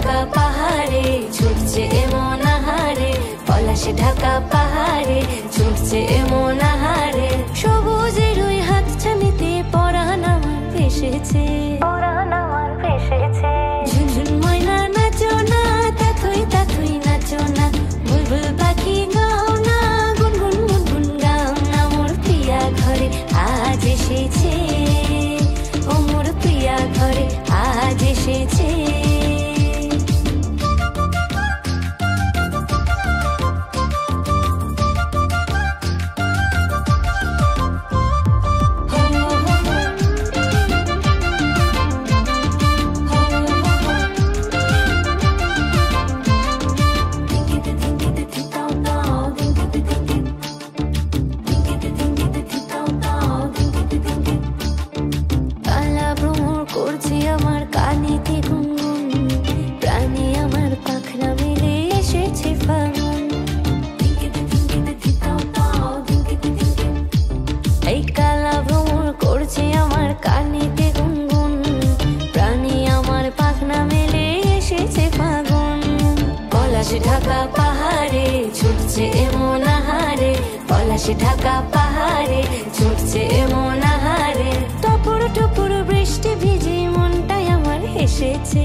ঢাকা পাহাড়ে ছুটছে এমন আহারে, পলাশে ঢাকা পাহাড়ে ছুটছে এমন আহারে। সবুজের ওই হাতছানিতে পরাণ আমার ভেসেছে, পরাণ আমার ভেসেছে। ঝুনঝুন ময়না নাচো না, তাথই তাথই নাচো না, বুলবুল পাখি গাও না, গুনগুন গুনগুন গাও না। মোর প্রিয়া ঘরে আজ এসেছে, ও মোর প্রিয়া ঘরে আজ এসেছে। আমার কানেতে গুনগুন, প্রাণে আমার পাখনা মেলে এসেছে ফাগুন। এই কালা ভ্রমর করছে আমার কানেতে গুনগুন, প্রাণে আমার পাখনা মেলে এসেছে ফাগুন। পলাশে ঢাকা পাহাড়ে ছুটছে এমন আহারে, পলাশে ঢাকা পাহাড়ে ছুটছে এমন আহারে। টপুর টপুর বৃষ্টি ভিজে মনটাই আমার হেসেছে।